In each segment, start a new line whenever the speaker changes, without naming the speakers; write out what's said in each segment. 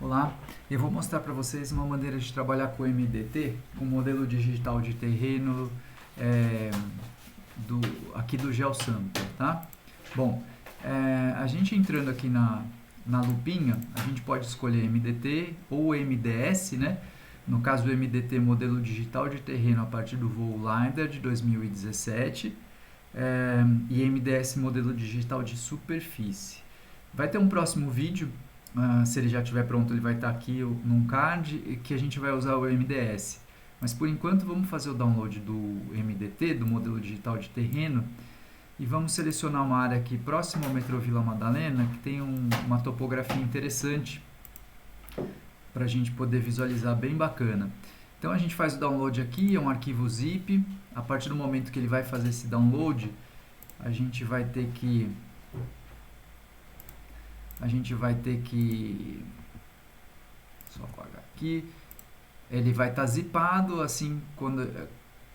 Olá, eu vou mostrar para vocês uma maneira de trabalhar com MDT, com modelo digital de terreno é, aqui do GeoSample, tá? Bom, a gente entrando aqui na lupinha, a gente pode escolher MDT ou MDS, né? No caso do MDT, modelo digital de terreno a partir do voo LiDAR de 2017, e MDS, modelo digital de superfície. Vai ter um próximo vídeo, se ele já estiver pronto, ele vai estar aqui num card, que a gente vai usar o MDS. Mas por enquanto vamos fazer o download do MDT, do modelo digital de terreno, e vamos selecionar uma área aqui próxima ao metrô Vila Madalena, que tem uma topografia interessante para a gente poder visualizar, bem bacana. Então a gente faz o download aqui, é um arquivo zip. A partir do momento que ele vai fazer esse download, a gente vai ter que só apagar aqui. Ele vai estar zipado, assim, quando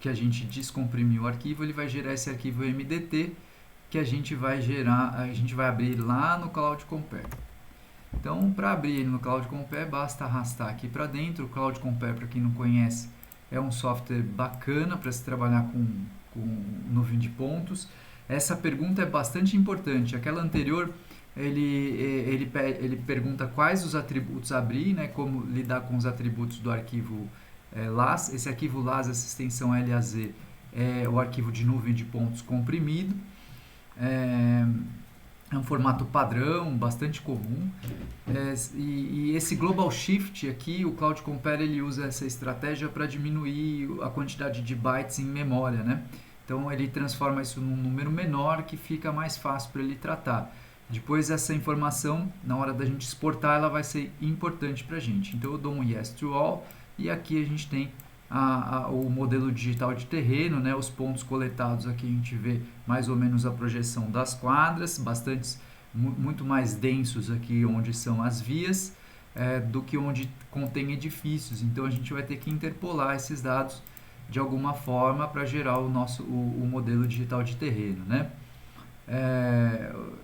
que a gente descomprimir o arquivo, ele vai gerar esse arquivo MDT que a gente vai abrir lá no Cloud Compare. Então, para abrir ele no Cloud Compare, basta arrastar aqui para dentro. O Cloud Compare, para quem não conhece, é um software bacana para se trabalhar com nuvem de pontos. Essa pergunta é bastante importante. Aquela anterior, ele pergunta quais os atributos abrir, né, como lidar com os atributos do arquivo LAS. Esse arquivo LAS, essa extensão LAZ, é o arquivo de nuvem de pontos comprimido. É um formato padrão, bastante comum. E esse Global Shift aqui, o Cloud Compare, ele usa essa estratégia para diminuir a quantidade de bytes em memória, né? Então ele transforma isso num número menor que fica mais fácil para ele tratar. Depois essa informação, na hora da gente exportar, ela vai ser importante para a gente. Então eu dou um Yes to All e aqui a gente tem o modelo digital de terreno, né? Os pontos coletados aqui a gente vê mais ou menos a projeção das quadras, muito mais densos aqui onde são as vias do que onde contém edifícios. Então a gente vai ter que interpolar esses dados de alguma forma para gerar o modelo digital de terreno, né?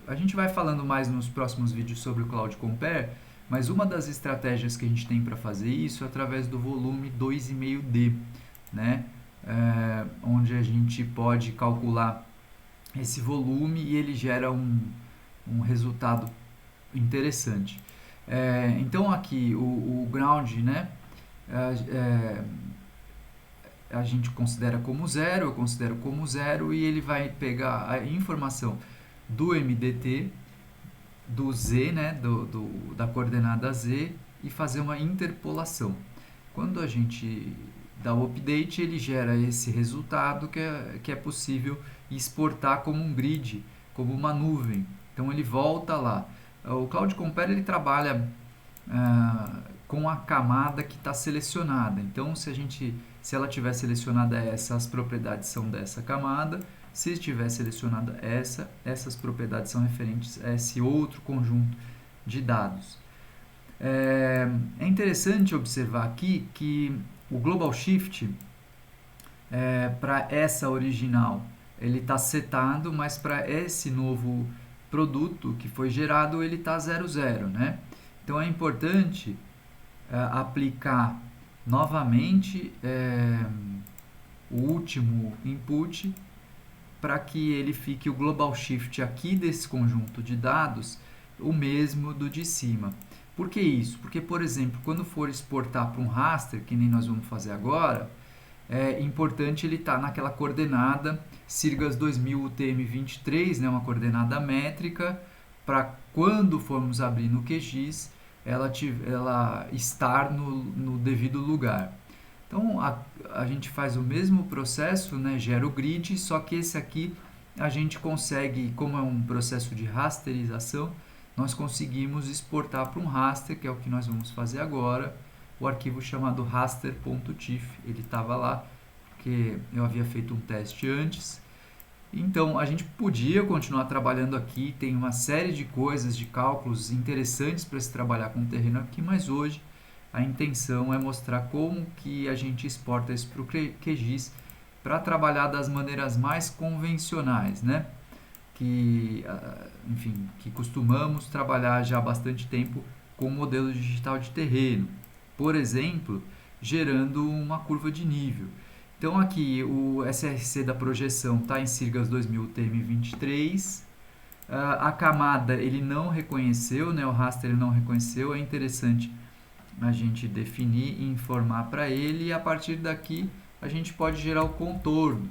A gente vai falando mais nos próximos vídeos sobre o Cloud Compare, mas uma das estratégias que a gente tem para fazer isso é através do volume 2,5D, né? Onde a gente pode calcular esse volume e ele gera um resultado interessante. Então aqui o ground, né? A gente considera como zero, eu considero como zero, e ele vai pegar a informação do MDT, do Z, né, da coordenada Z, e fazer uma interpolação. Quando a gente dá o update, ele gera esse resultado que é possível exportar como um grid, como uma nuvem. Então ele volta lá. O Cloud Compare ele trabalha com a camada que está selecionada. Então se ela tiver selecionada as propriedades são dessa camada. Se estiver selecionada essas propriedades são referentes a esse outro conjunto de dados. É interessante observar aqui que o Global Shift, para essa original, ele está setado, mas para esse novo produto que foi gerado, ele está 00, né? Então é importante aplicar novamente o último input para que ele fique o Global Shift aqui desse conjunto de dados o mesmo do de cima. Por que isso? Porque, por exemplo, quando for exportar para um raster, que nem nós vamos fazer agora, é importante ele estar naquela coordenada Sirgas 2000 UTM-23, né, uma coordenada métrica, para quando formos abrir no QGIS, ela estar no devido lugar. Então a gente faz o mesmo processo, né, gera o grid, só que esse aqui a gente consegue, como é um processo de rasterização, nós conseguimos exportar para um raster, que é o que nós vamos fazer agora, o arquivo chamado raster.tif. Ele estava lá, porque eu havia feito um teste antes. Então a gente podia continuar trabalhando aqui, tem uma série de coisas, de cálculos interessantes para se trabalhar com o terreno aqui, mas hoje a intenção é mostrar como que a gente exporta isso para o QGIS para trabalhar das maneiras mais convencionais, né? Enfim, que costumamos trabalhar já há bastante tempo com o modelo digital de terreno, por exemplo, gerando uma curva de nível. Então aqui o SRC da projeção está em Sirgas 2000 TM23, a camada ele não reconheceu, né, o raster ele não reconheceu, é interessante a gente definir e informar para ele, e a partir daqui a gente pode gerar o contorno.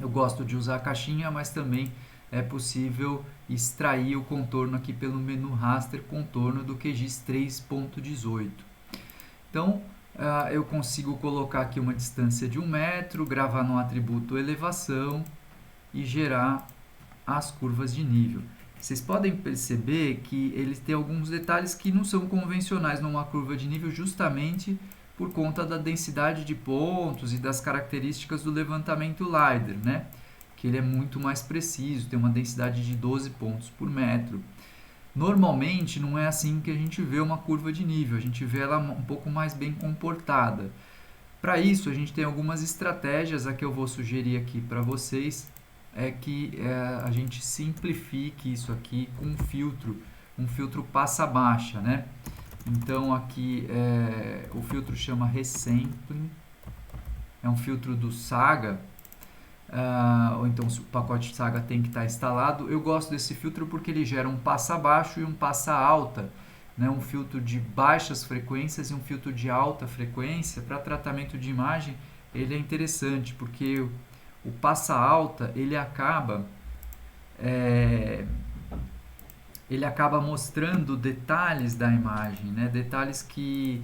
Eu gosto de usar a caixinha, mas também é possível extrair o contorno aqui pelo menu raster contorno do QGIS 3.18. Então eu consigo colocar aqui uma distância de 1 metro, gravar no atributo elevação e gerar as curvas de nível. Vocês podem perceber que eles têm alguns detalhes que não são convencionais numa curva de nível, justamente por conta da densidade de pontos e das características do levantamento LiDAR, né? Que ele é muito mais preciso, tem uma densidade de 12 pontos por metro. Normalmente não é assim que a gente vê uma curva de nível, a gente vê ela um pouco mais bem comportada. Para isso a gente tem algumas estratégias, a que eu vou sugerir aqui para vocês é que a gente simplifique isso aqui com um filtro passa baixa, né? Então aqui o filtro chama Resampling, é um filtro do Saga, ou então o pacote Saga tem que estar instalado. Eu gosto desse filtro porque ele gera um passa baixo e um passa alta, né? Um filtro de baixas frequências e um filtro de alta frequência. Para tratamento de imagem ele é interessante porque o passa alta ele acaba mostrando detalhes da imagem, né? Detalhes que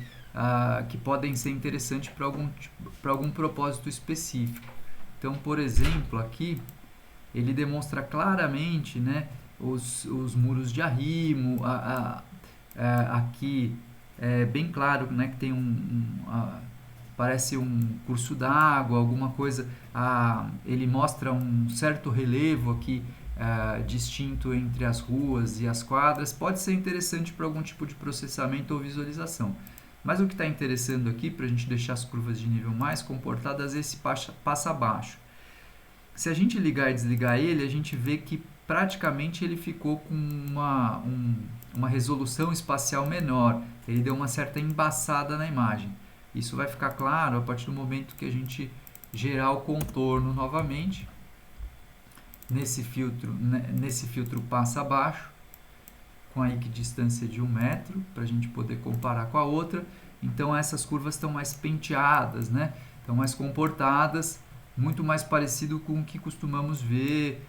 podem ser interessantes para algum propósito específico. Então, por exemplo, aqui ele demonstra claramente, né, os muros de arrimo. Aqui é bem claro, né, que tem parece um curso d'água, alguma coisa. Ele mostra um certo relevo aqui distinto entre as ruas e as quadras. Pode ser interessante para algum tipo de processamento ou visualização. Mas o que está interessando aqui, para a gente deixar as curvas de nível mais comportadas, é esse passa abaixo. Se a gente ligar e desligar ele, a gente vê que praticamente ele ficou com uma resolução espacial menor. Ele deu uma certa embaçada na imagem. Isso vai ficar claro a partir do momento que a gente gerar o contorno novamente nesse filtro passa abaixo, com a equidistância de 1 metro, para a gente poder comparar com a outra. Então essas curvas estão mais penteadas, né? Estão mais comportadas, muito mais parecido com o que costumamos ver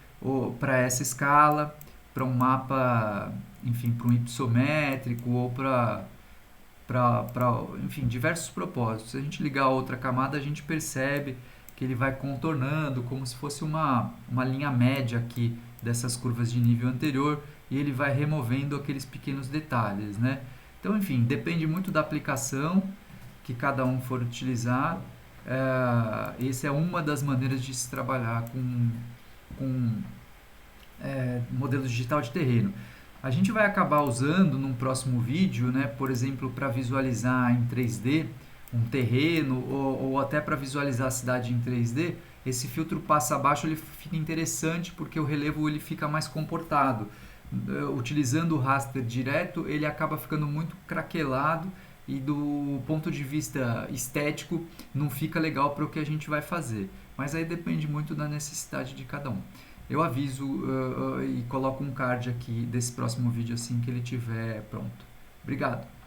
para essa escala, para um mapa, enfim, para um ipsométrico ou para enfim, diversos propósitos. Se a gente ligar a outra camada, a gente percebe que ele vai contornando como se fosse uma linha média aqui dessas curvas de nível anterior, e ele vai removendo aqueles pequenos detalhes, né? Então, enfim, depende muito da aplicação que cada um for utilizar. Essa é uma das maneiras de se trabalhar com modelo digital de terreno. A gente vai acabar usando num próximo vídeo, né, por exemplo, para visualizar em 3D um terreno ou até para visualizar a cidade em 3D. Esse filtro passa abaixo ele fica interessante porque o relevo ele fica mais comportado. Utilizando o raster direto, ele acaba ficando muito craquelado e do ponto de vista estético não fica legal para o que a gente vai fazer. Mas aí depende muito da necessidade de cada um. Eu aviso e coloco um card aqui desse próximo vídeo assim que ele estiver pronto. Obrigado!